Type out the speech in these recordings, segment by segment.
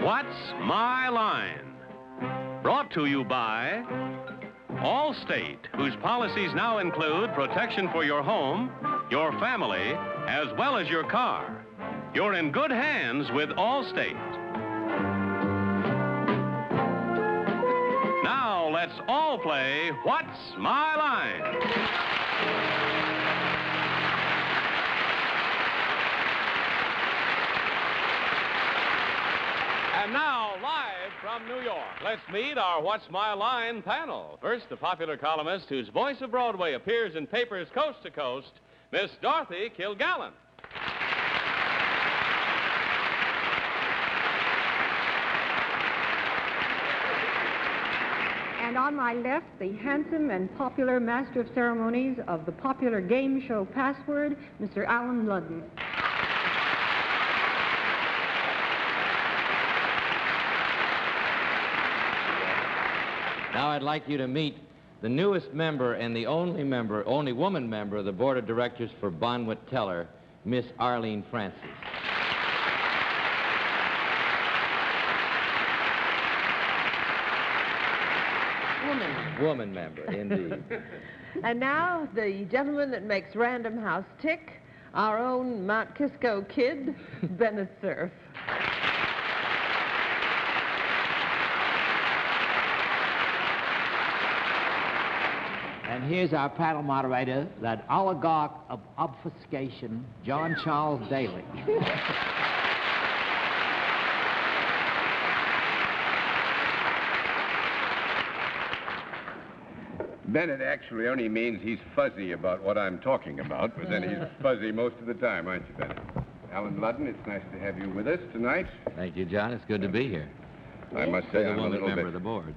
What's My Line? Brought to you by Allstate, whose policies now include protection for your home, your family, as well as your car. You're in good hands with Allstate. Now let's all play What's My Line? And now, live from New York, let's meet our What's My Line panel. First, the popular columnist whose voice of Broadway appears in papers coast to coast, Miss Dorothy Kilgallen. And on my left, the handsome and popular master of ceremonies of the popular game show Password, Mr. Alan Ludden. Now I'd like you to meet the newest member and the only woman member of the Board of Directors for Bonwit Teller, Miss Arlene Francis. Woman member, indeed. And now, the gentleman that makes Random House tick, our own Mount Kisco kid, Bennett Cerf. And here's our panel moderator, that oligarch of obfuscation, John Charles Daly. Bennett actually only means he's fuzzy about what I'm talking about, but then he's fuzzy most of the time, aren't you, Bennett? Alan Ludden, it's nice to have you with us tonight. Thank you, John. It's good to be here. I must say I'm a little member bit... of the board.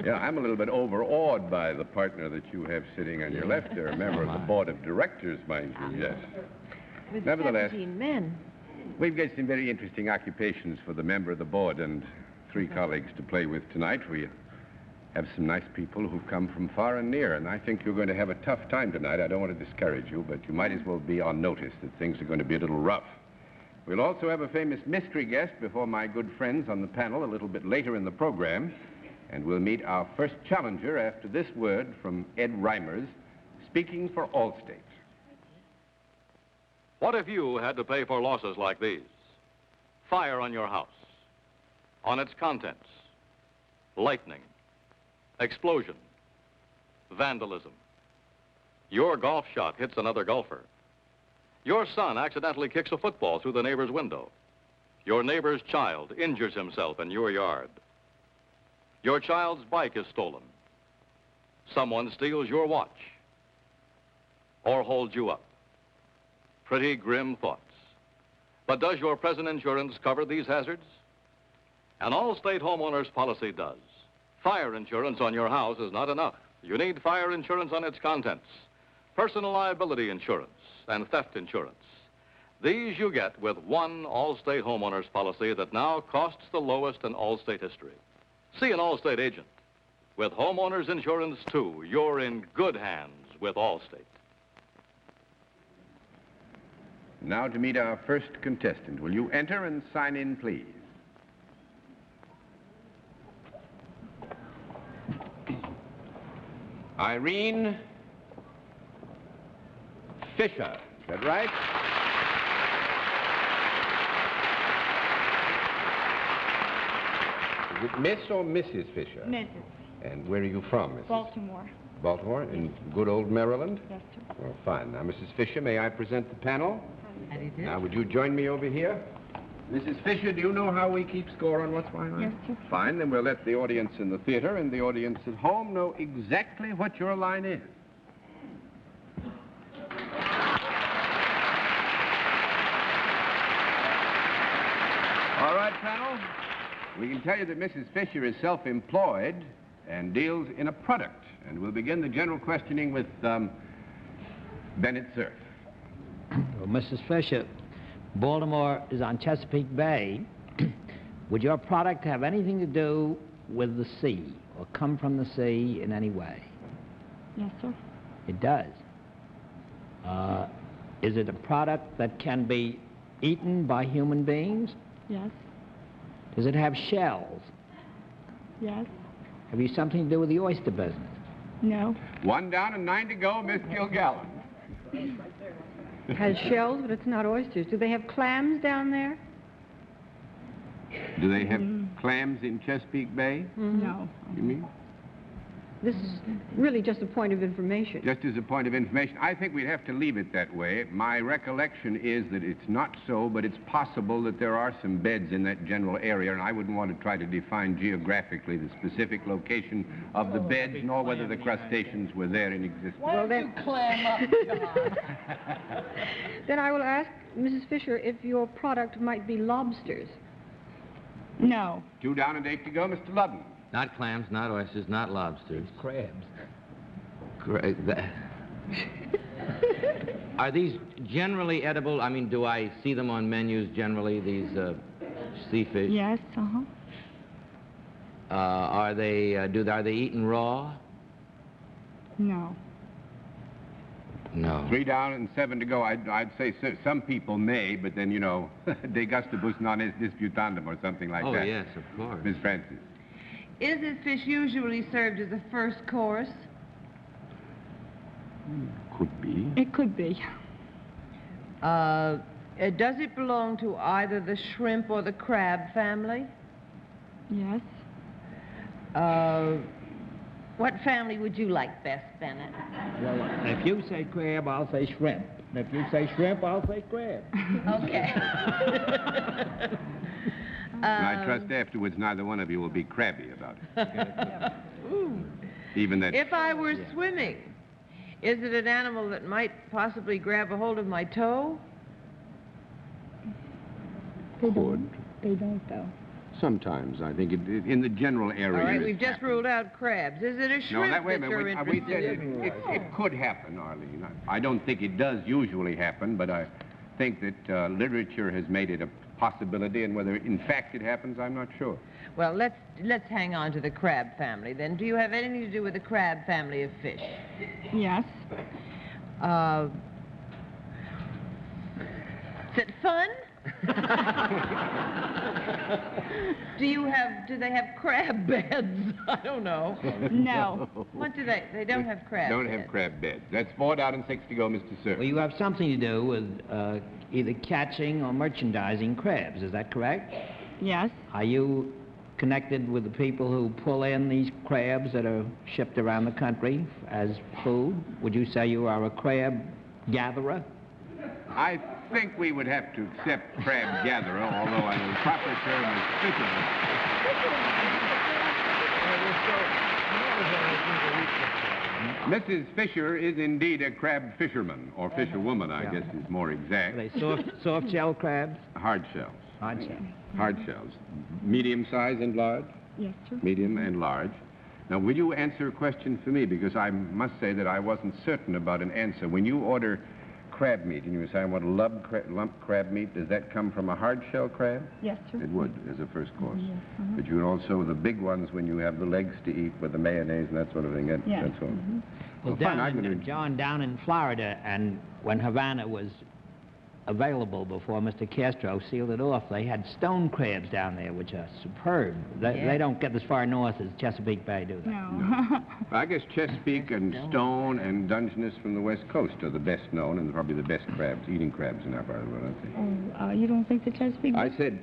Yeah, I'm a little bit overawed by the partner that you have sitting on your left there, a member of the board of directors, mind you, yes. With Nevertheless, 17 men. we've got some very interesting occupations for the member of the board and three colleagues to play with tonight. We have some nice people who've come from far and near, and I think you're going to have a tough time tonight. I don't want to discourage you, but you might as well be on notice that things are going to be a little rough. We'll also have a famous mystery guest before my good friends on the panel a little bit later in the program, and we'll meet our first challenger after this word from Ed Reimers, speaking for Allstate. What if you had to pay for losses like these? Fire on your house, on its contents, lightning, explosion, vandalism. Your golf shot hits another golfer. Your son accidentally kicks a football through the neighbor's window. Your neighbor's child injures himself in your yard. Your child's bike is stolen. Someone steals your watch or holds you up. Pretty grim thoughts. But does your present insurance cover these hazards? An Allstate homeowner's policy does. Fire insurance on your house is not enough. You need fire insurance on its contents, personal liability insurance, and theft insurance. These you get with one Allstate homeowner's policy that now costs the lowest in Allstate history. See an Allstate agent. With homeowners insurance, too, you're in good hands with Allstate. Now to meet our first contestant. Will you enter and sign in, please? Irene Fisher. Is that right? Is it Miss or Mrs. Fisher? Mrs. And where are you from, Mrs.? Baltimore. Baltimore? In good old Maryland? Yes, sir. Well, fine. Now, Mrs. Fisher, may I present the panel? How do you do? Now, would you join me over here? Mrs. Fisher, do you know how we keep score on What's My Line? Yes, sir. Fine, then we'll let the audience in the theater and the audience at home know exactly what your line is. All right, panel. We can tell you that Mrs. Fisher is self-employed and deals in a product. And we'll begin the general questioning with Bennett Cerf. Well, Mrs. Fisher, Baltimore is on Chesapeake Bay. Would your product have anything to do with the sea or come from the sea in any way? Yes, sir. It does. Is it a product that can be eaten by human beings? Yes. Does it have shells? Yes. Have you something to do with the oyster business? No. 1 down and 9 to go, Miss Kilgallen. It has shells, but it's not oysters. Do they have clams down there? Do they have clams in Chesapeake Bay? No. You mean? This is really just a point of information. Just as a point of information, I think we'd have to leave it that way. My recollection is that it's not so, but it's possible that there are some beds in that general area, and I wouldn't want to try to define geographically the specific location of the beds, nor whether the crustaceans were there in existence. Why don't you clam up, John? Then I will ask Mrs. Fisher if your product might be lobsters. No. 2 down and 8 to go, Mr. Ludden. Not clams, not oysters, not lobsters. Crabs. Are these generally edible? I mean, do I see them on menus generally, these sea fish? Yes, Are they eaten raw? No. No. 3 down and 7 to go. I'd say some people may, but then, you know, de gustibus non est disputandum or something like that. Oh, yes, of course. Miss Francis. Is this fish usually served as a first course? Could be. It could be. Does it belong to either the shrimp or the crab family? Yes. What family would you like best, Bennett? Well, if you say crab, I'll say shrimp. And if you say shrimp, I'll say crab. Okay. And I trust afterwards neither one of you will be crabby about it. Even that... If I were swimming, is it an animal that might possibly grab a hold of my toe? They don't, though. Sometimes, I think, in the general area. All right, we've just ruled out crabs. Is it a shrimp No, wait a that you're minute. We said interested in? it could happen, Arlene. I don't think it does usually happen, but I think that literature has made it a possibility, and whether in fact it happens, I'm not sure. Well, let's hang on to the crab family, then. Do you have anything to do with the crab family of fish? Yes. Is it fun? Do they have crab beds? I don't know. No. What do they don't have crab Don't beds. have crab beds. That's 4 down and 6 to go, Mr. Cerf. Well, you have something to do with either catching or merchandising crabs, is that correct? Yes. Are you connected with the people who pull in these crabs that are shipped around the country as food? Would you say you are a crab gatherer? I think we would have to accept crab gatherer, although the proper term is fisherman. Mrs. Fisher is indeed a crab fisherman, or fisherwoman, I guess is more exact. Are they soft shell crabs? Hard shells. Hard shell. Hard shells. Medium size and large? Yes, sir. Medium and large. Now, will you answer a question for me? Because I must say that I wasn't certain about an answer. When you order crab meat, and you say, I want lump crab meat, does that come from a hard-shell crab? Yes, sir. It would, as a first course. Yes, But you also, the big ones, when you have the legs to eat with the mayonnaise and that sort of thing, that's all. Well, John, down in Florida, and when Havana was available before Mr. Castro sealed it off, they had stone crabs down there, which are superb. They don't get as far north as Chesapeake Bay, do they? No. I guess Chesapeake and Stone and Dungeness from the West Coast are the best known and probably the best crabs, eating crabs in our part of the world, aren't they? You don't think the Chesapeake? I said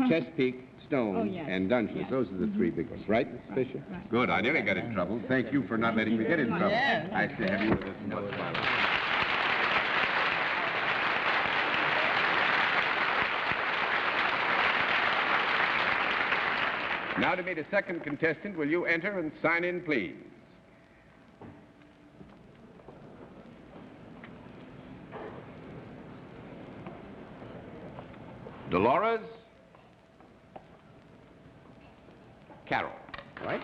Chesapeake, Stone, Oh, yes. and Dungeness. Yes. Those are the 3 big ones, right, Mrs. Fisher? Right. Good. I nearly got in trouble. Thank you for not letting me get in trouble. Yes. Nice to have you with us. And what's fun. Now to meet a second contestant, will you enter and sign in, please? Dolores Carroll, right?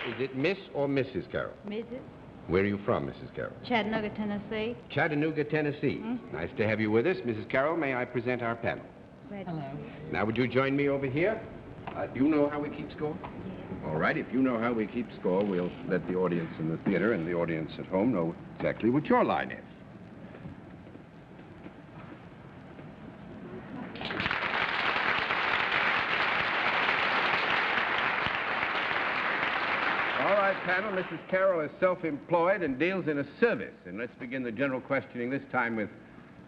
Is it Miss or Mrs. Carroll? Mrs. Where are you from, Mrs. Carroll? Chattanooga, Tennessee. Chattanooga, Tennessee. Nice to have you with us. Mrs. Carroll, may I present our panel? Hello. Now, would you join me over here? Do you know how we keep score? All right, if you know how we keep score, we'll let the audience in the theater and the audience at home know exactly what your line is. panel, Mrs. Carroll is self-employed and deals in a service. And let's begin the general questioning this time with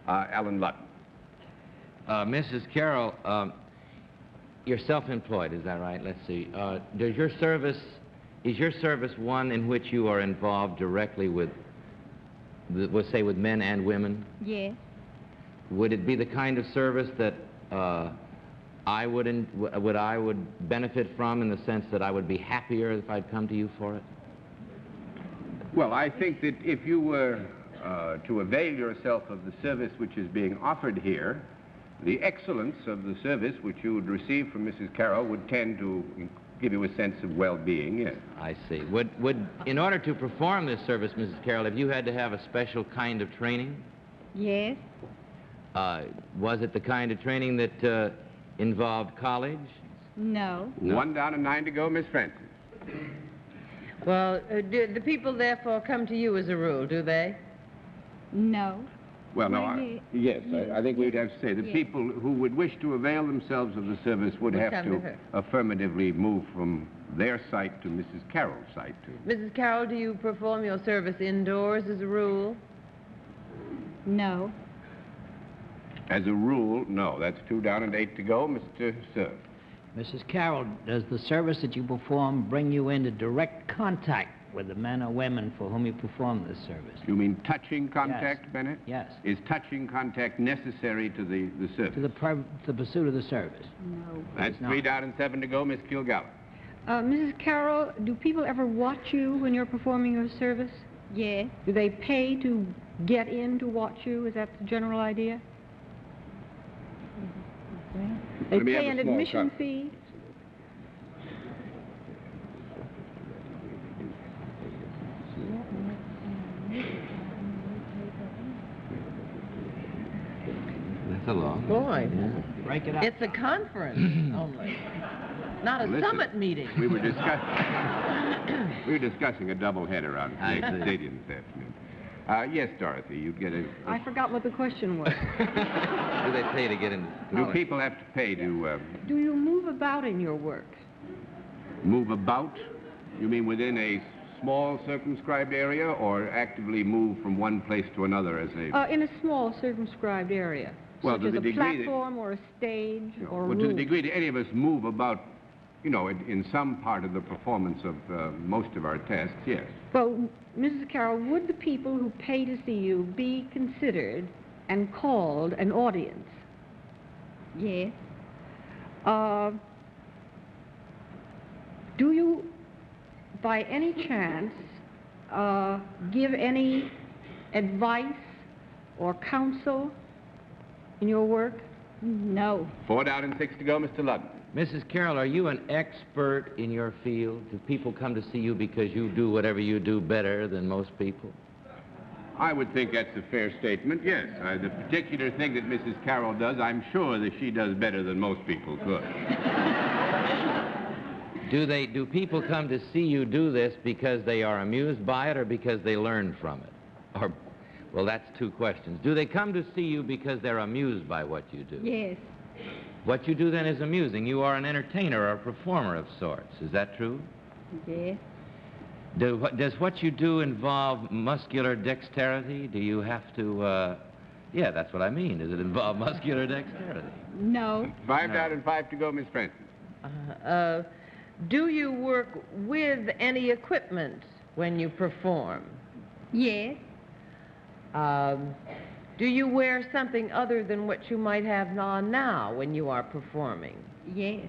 Alan Ludden. Mrs. Carroll, you're self-employed, is that right? Let's see. Is your service one in which you are involved directly with, let's say, with men and women? Yes. Would it be the kind of service that I would benefit from, in the sense that I would be happier if I'd come to you for it? Well, I think that if you were to avail yourself of the service which is being offered here, the excellence of the service which you would receive from Mrs. Carroll would tend to give you a sense of well-being, yes. I see. In order to perform this service, Mrs. Carroll, have you had to have a special kind of training? Yes. Was it the kind of training that involved college? No. No. 1 down and 9 to go, Miss Francis. Well, do the people therefore come to you as a rule, do they? No. Well, no, Well, yes, I think we'd have to say the people who would wish to avail themselves of the service would have come to to her. affirmatively move from their site to Mrs. Carroll's site, too. Mrs. Carroll, do you perform your service indoors as a rule? No. As a rule, no. That's 2 down and 8 to go, Mr. Cerf. Mrs. Carroll, does the service that you perform bring you into direct contact with the men or women for whom you perform this service? You mean touching contact, Yes. Bennett? Yes. Is touching contact necessary to the service? To the pursuit of the service? No. That's It's not. 3 down and 7 to go, Miss Kilgallen. Mrs. Carroll, do people ever watch you when you're performing your service? Yes. Do they pay to get in to watch you? Is that the general idea? They Let me pay have an a small admission cup. fee? That's a long. Boy, Break it up. it's a conference only, not a Listen, summit meeting. We were discussing a doubleheader on I Lake see. Stadium this afternoon. Yes, Dorothy, you get a... I forgot what the question was. Do they pay to get in? Do people have to pay to Do you move about in your work? move about? You mean within a small circumscribed area, or actively move from one place to another as a... In a small circumscribed area. Well, such to as the a degree that- platform or a stage or a well, to the room. degree that any of us move about, you know, in some part of the performance of most of our tasks, yes. Well, Mrs. Carroll, would the people who pay to see you be considered and called an audience? Yes. Do you, by any chance, give any advice or counsel in your work? No. 4 down and 6 to go, Mr. Ludden. Mrs. Carroll, are you an expert in your field? Do people come to see you because you do whatever you do better than most people? I would think that's a fair statement, yes. The particular thing that Mrs. Carroll does, I'm sure that she does better than most people could. Do people come to see you do this because they are amused by it or because they learn from it? Or, well, that's 2 questions. Do they come to see you because they're amused by what you do? Yes. What you do then is amusing. You are an entertainer or a performer of sorts. Is that true? Yes. Does what you do involve muscular dexterity? Do you have to, yeah, that's what I mean. Does it involve muscular dexterity? No. 5 down and 5 to go, Miss Francis. Do you work with any equipment when you perform? Yes. Do you wear something other than what you might have on now when you are performing? Yes.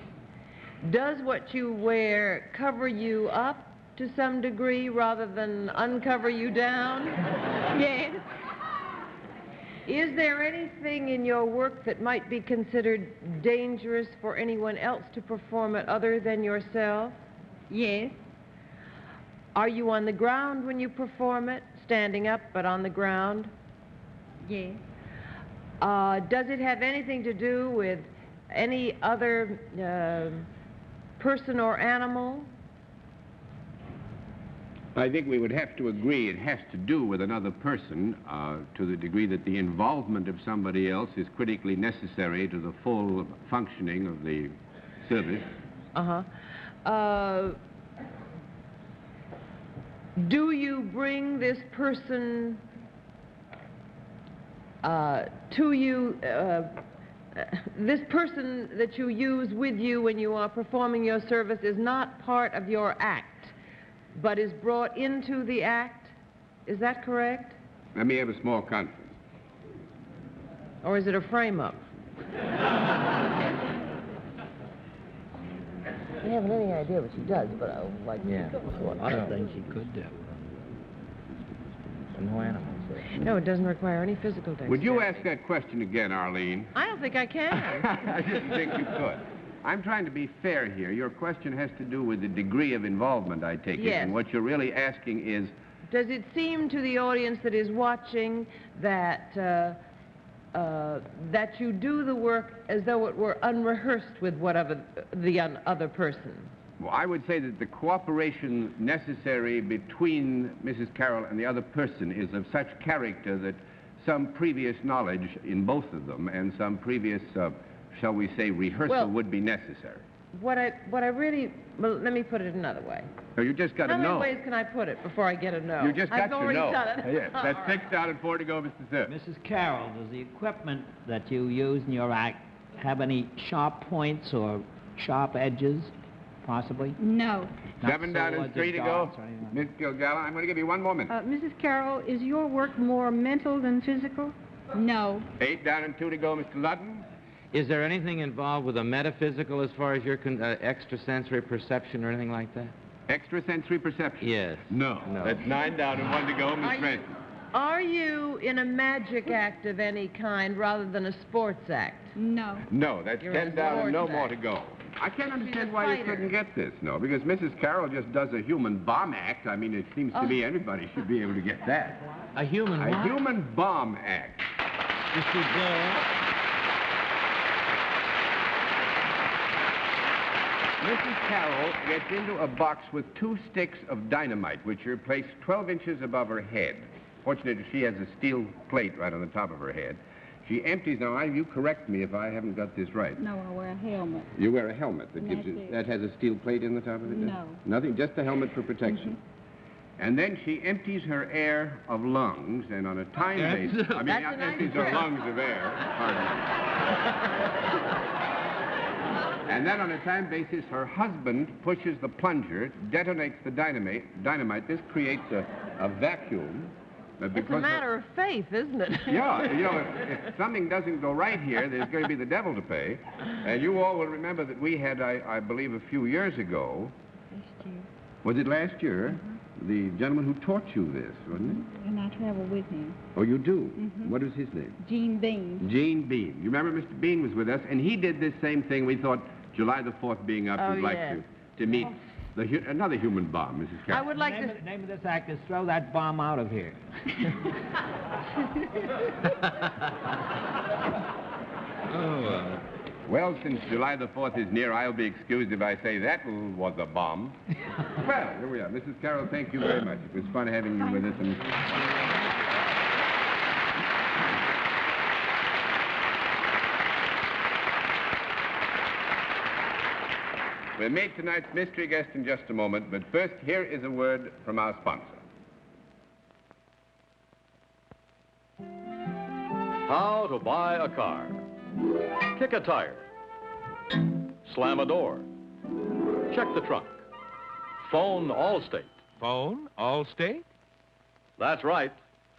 Does what you wear cover you up to some degree rather than uncover you down? Yes. Is there anything in your work that might be considered dangerous for anyone else to perform it other than yourself? Yes. Are you on the ground when you perform it, standing up but on the ground? Yes. Does it have anything to do with any other person or animal? I think we would have to agree it has to do with another person to the degree that the involvement of somebody else is critically necessary to the full functioning of the service. Do you bring this person to you, this person that you use with you when you are performing your service is not part of your act, but is brought into the act? Is that correct? Let me have a small conference. Or is it a frame-up? I haven't any idea what she does, but I would like Yeah. to go for it. Other things she could do. No animals. No, it doesn't require any physical dexterity. Would you ask that question again, Arlene? I don't think I can. I didn't think you could. I'm trying to be fair here. Your question has to do with the degree of involvement, I take it. Yes. And what you're really asking is, Does it seem to the audience that is watching that that you do the work as though it were unrehearsed with whatever the other person? well, I would say that the cooperation necessary between Mrs. Carroll and the other person is of such character that some previous knowledge in both of them and some previous, shall we say, rehearsal would be necessary. What I really, well, let me put it another way. So you just got to How know. many ways can I put it before I get a no? You just got I've to already know. done it. Yes, that's 6 down and 4 to go, Mr. Cerf. Mrs. Carroll, does the equipment that you use in your act have any sharp points or sharp edges, possibly? No. Not 7 down and swords 3 or to go. darts or anything Miss like Kilgallen, I'm going to give you 1 moment. Mrs. Carroll, is your work more mental than physical? No. 8 down and 2 to go, Mr. Ludden. Is there anything involved with the metaphysical as far as your extrasensory perception or anything like that? Extrasensory perception? Yes. No. No. That's 9 down and 1 to go, Miss Francis. Are you in a magic act of any kind rather than a sports act? No. No, that's You're 10 a down and no sports more act. to go. I can't understand a why you fighter. couldn't get this, no, because Mrs. Carroll just does a human bomb act. I mean, it seems to me everybody should be able to get that. A human A what? human bomb act. Mr. Blair? Mrs. Carroll gets into a box with 2 sticks of dynamite, which are placed 12 inches above her head. Fortunately, she has a steel plate right on the top of her head. She empties, now you correct me if I haven't got this right. No, I wear a helmet. You wear a helmet that That's gives you, it. that has a steel plate in the top of it? No. Nothing, just a helmet for protection. And then she empties her air of lungs, and on a time basis, I mean, That's not a nice empties her trick. lungs of air, pardon. And then on a time basis, her husband pushes the plunger, detonates the dynamite. This creates a vacuum. It's a matter of faith, isn't it? Yeah, you know, if something doesn't go right here, there's going to be the devil to pay. And you all will remember that we had, I believe, a few years ago. Last year. Was it last year? The gentleman who taught you this, wasn't it? And I travel with him. Oh, you do? What is his name? Gene Bean. Gene Bean. You remember Mr. Bean was with us, and he did this same thing. We thought July the 4th being up, Oh, we'd like yes. to meet another human bomb, Mrs. I Carroll. would like to... The name of this act is Throw That Bomb Out of Here. Oh, Well, since July the 4th is near, I'll be excused if I say that was a bomb. Well, here we are. Mrs. Carroll, thank you very much. It was fun having you with us. And we'll meet tonight's mystery guest in just a moment, but first, here is a word from our sponsor. How to buy a car. Kick a tire. Slam a door. Check the trunk. Phone Allstate. Phone Allstate? That's right.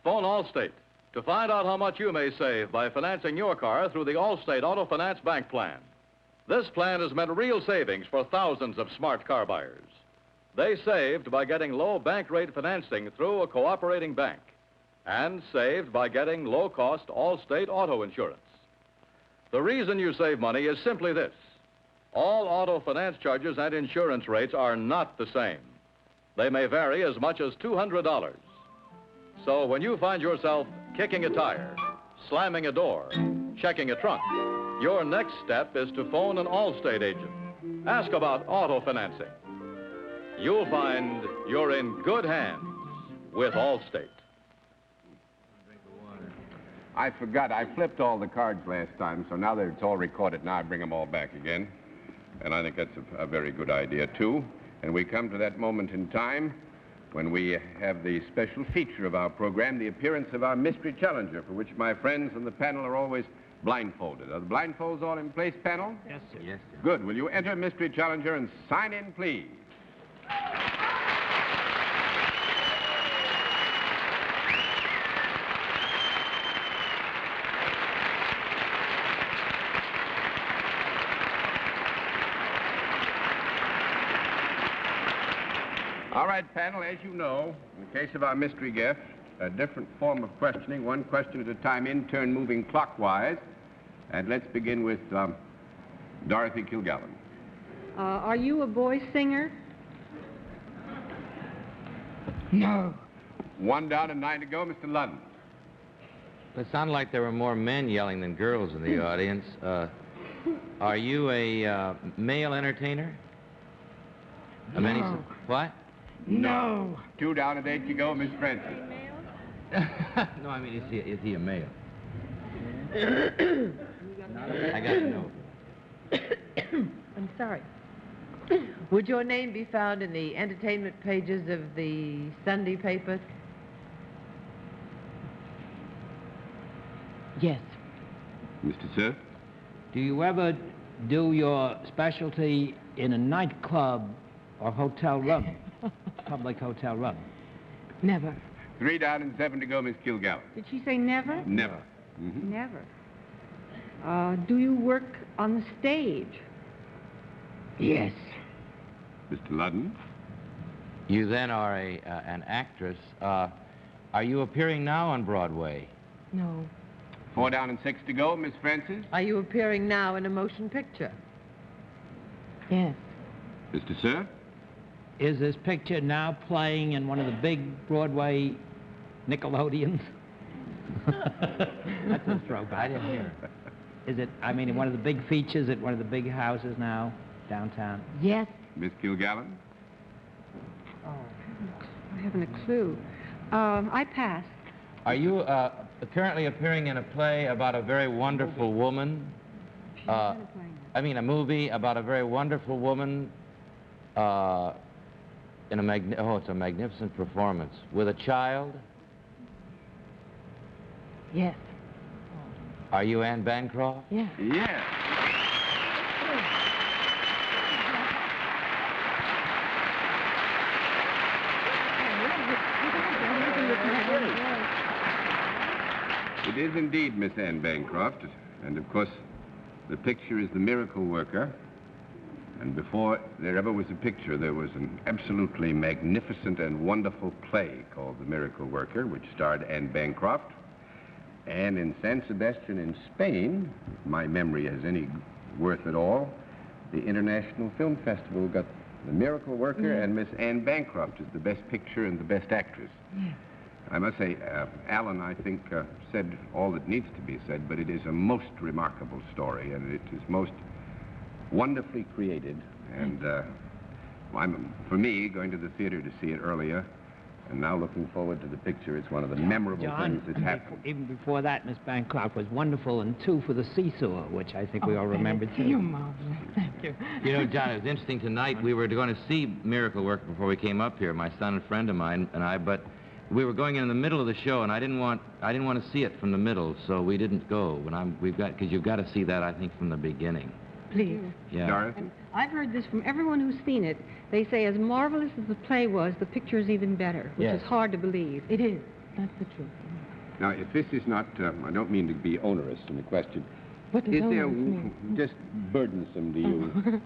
Phone Allstate to find out how much you may save by financing your car through the Allstate Auto Finance Bank Plan. This plan has meant real savings for thousands of smart car buyers. They saved by getting low bank rate financing through a cooperating bank, and saved by getting low-cost Allstate auto insurance. The reason you save money is simply this. All auto finance charges and insurance rates are not the same. They may vary as much as $200. So when you find yourself kicking a tire, slamming a door, checking a trunk, your next step is to phone an Allstate agent. Ask about auto financing. You'll find you're in good hands with Allstate. I forgot. I flipped all the cards last time, so now that it's all recorded, now I bring them all back again. And I think that's a very good idea, too. And we come to that moment in time when we have the special feature of our program, the appearance of our mystery challenger, for which my friends on the panel are always blindfolded. Are the blindfolds all in place, panel? Yes, sir. Yes, sir. Good. Will you enter mystery challenger and sign in, please? All right, panel, as you know, in the case of our mystery guest, a different form of questioning, one question at a time, in turn moving clockwise. And let's begin with Dorothy Kilgallen. Are you a boy singer? No. 1 down and 9 to go, Mr. Ludden. It sounded like there were more men yelling than girls in the audience. Are you a male entertainer? Of any No. what? No. 2 down and 8 to go, Miss Francis. No, I mean, is he a male? I got to know. I'm sorry. Would your name be found in the entertainment pages of the Sunday papers? Yes. Mr. Cerf? Do you ever do your specialty in a nightclub or hotel room? Public hotel room? Never. 3 down and 7 to go, Miss Kilgallen. Did she say never? Never. Mm-hmm. Never. Do you work on the stage? Yes. Mr. Ludden? You then are an actress. Are you appearing now on Broadway? No. 4 down and 6 to go, Miss Francis. Are you appearing now in a motion picture? Yes. Mr. Cerf? Is this picture now playing in one of the big Broadway Nickelodeons? That's a throwback. I didn't hear. Is it, I mean, in one of the big features at one of the big houses now, downtown? Yes. Miss Kilgallen? I haven't a clue. I pass. Are you currently appearing in a play about a very wonderful woman? I mean, a movie about a very wonderful woman in a it's a magnificent performance. With a child? Yes. Are you Anne Bancroft? Yes. Yes. It is indeed Miss Anne Bancroft, and of course, the picture is The Miracle Worker. And before there ever was a picture, there was an absolutely magnificent and wonderful play called The Miracle Worker, which starred Anne Bancroft. And in San Sebastian in Spain, if my memory has any worth at all, the International Film Festival got The Miracle Worker and Miss Anne Bancroft as the best picture and the best actress. Yes. I must say, Alan, I think, said all that needs to be said, but it is a most remarkable story, and it is most wonderfully created. And I'm, for me, going to the theater to see it earlier, and now looking forward to the picture. It's one of the memorable things that's happened. Even before that, Miss Bancroft was wonderful in 2 for the Seesaw, which I think we all remember too. You're marvelous. Thank you. You know, John, it was interesting tonight. We were going to see Miracle Worker before we came up here, my son and friend of mine and I, but we were going in the middle of the show, and I didn't want to see it from the middle, so we didn't go. Because you've got to see that, I think, from the beginning. Please. Yeah. Dorothy? And I've heard this from everyone who's seen it. They say as marvelous as the play was, the picture is even better, which Yes. is hard to believe. It is. That's the truth. Now, if this is not, I don't mean to be onerous in the question, What does is there, onerous mean? just burdensome to you,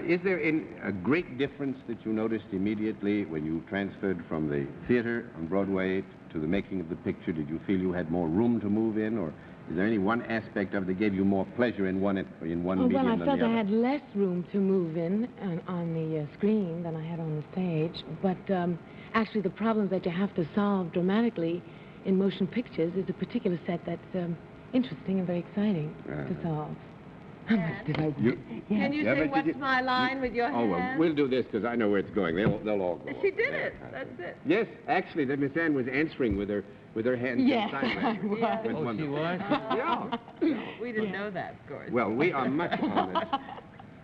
is there a great difference that you noticed immediately when you transferred from the theater on Broadway to the making of the picture? Did you feel you had more room to move in, or is there any one aspect of it that gave you more pleasure in one medium Well, than I the felt other? I had less room to move in on the screen than I had on the stage. But actually, the problems that you have to solve dramatically in motion pictures is a particular set that's interesting and very exciting to solve. How much did I... You- Can you Yeah, say, but what's you- my line with your Oh, well, hand? we'll do this because I know where it's going. They'll all go. She on. did Yeah, it. I That's think. it. Yes, actually, that Miss Anne was answering with her hands Yes, in sign I language. was. It was Oh, she wonderful. was? Yeah. We didn't know that, of course. Well, we are much honored,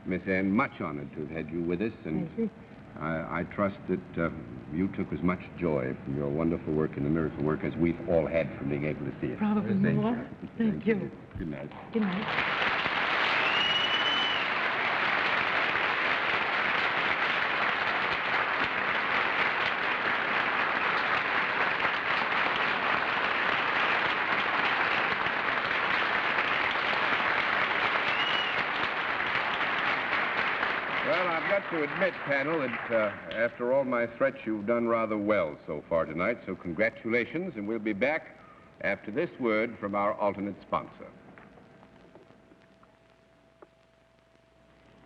Miss Anne, much honored to have had you with us, and I trust that you took as much joy from your wonderful work and the miracle work as we've all had from being able to see it. Probably more. Thank you. Good night. Good night. Well, I've got to admit, panel, that after all my threats, you've done rather well so far tonight, so congratulations, and we'll be back after this word from our alternate sponsor.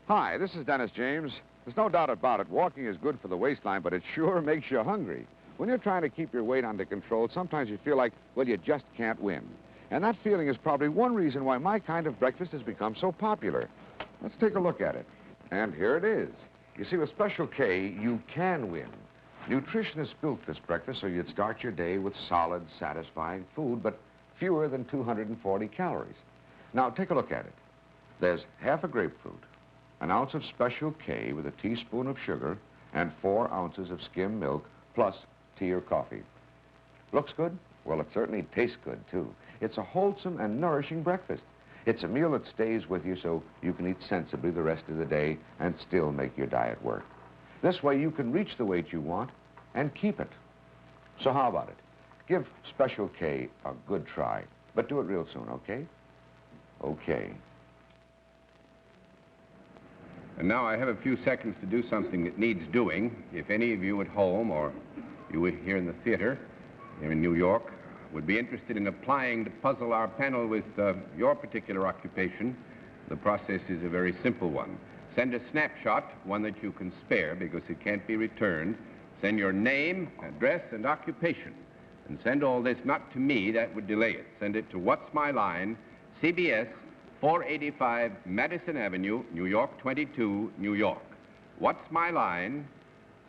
Hi, this is Dennis James. There's no doubt about it, walking is good for the waistline, but it sure makes you hungry. When you're trying to keep your weight under control, sometimes you feel like, well, you just can't win. And that feeling is probably one reason why my kind of breakfast has become so popular. Let's take a look at it. And here it is. You see, with Special K, you can win. Nutritionists built this breakfast so you'd start your day with solid, satisfying food, but fewer than 240 calories. Now, take a look at it. There's half a grapefruit, an ounce of Special K with a teaspoon of sugar, and 4 ounces of skim milk, plus tea or coffee. Looks good? Well, it certainly tastes good, too. It's a wholesome and nourishing breakfast. It's a meal that stays with you so you can eat sensibly the rest of the day and still make your diet work. This way you can reach the weight you want and keep it. So how about it? Give Special K a good try, but do it real soon, okay? Okay. And now I have a few seconds to do something that needs doing. If any of you at home or you here in the theater, here in New York, would be interested in applying to puzzle our panel with your particular occupation, the process is a very simple one. Send a snapshot, one that you can spare because it can't be returned. Send your name, address, and occupation. And send all this not to me, that would delay it. Send it to What's My Line, CBS, 485 Madison Avenue, New York 22, New York. What's My Line,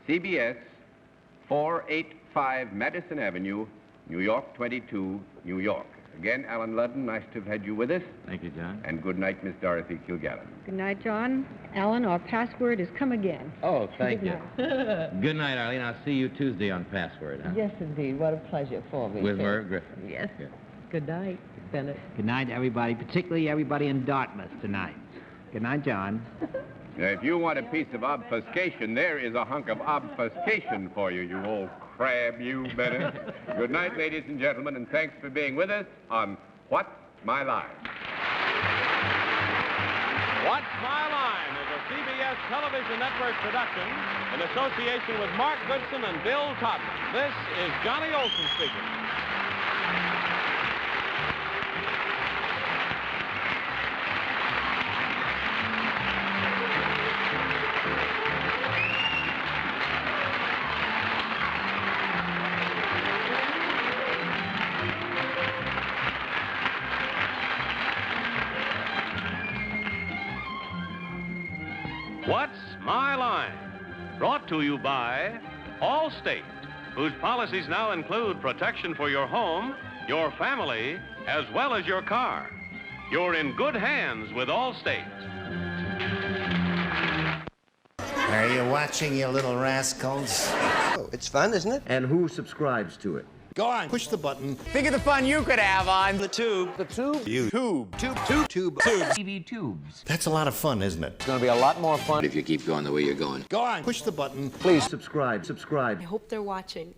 CBS, 485 Madison Avenue, New York 22, New York. Again, Alan Ludden, nice to have had you with us. Thank you, John. And good night, Miss Dorothy Kilgallen. Good night, John. Alan, our password has come again. Oh, thank you. Good night, Arlene. I'll see you Tuesday on Password, huh? Yes, indeed. What a pleasure for me. With Merv Griffin. Yes. Yeah. Good night, Bennett. Good night, everybody, particularly everybody in Dartmouth tonight. Good night, John. Now, if you want a piece of obfuscation, there is a hunk of obfuscation for you, you old crab, you, Bennett. Good night, ladies and gentlemen, and thanks for being with us on What's My Line? What's My Line is a CBS television network production in association with Mark Goodson and Bill Todman. This is Johnny Olson speaking. What's My Line? Brought to you by Allstate, whose policies now include protection for your home, your family, as well as your car. You're in good hands with Allstate. Are you watching, you little rascals? Oh, it's fun, isn't it? And who subscribes to it? Go on, push the button. Think of the fun you could have on the tube. The tube? You. Tube. TV tubes. That's a lot of fun, isn't it? It's going to be a lot more fun if you keep going the way you're going. Go on, push the button. Please subscribe. I hope they're watching.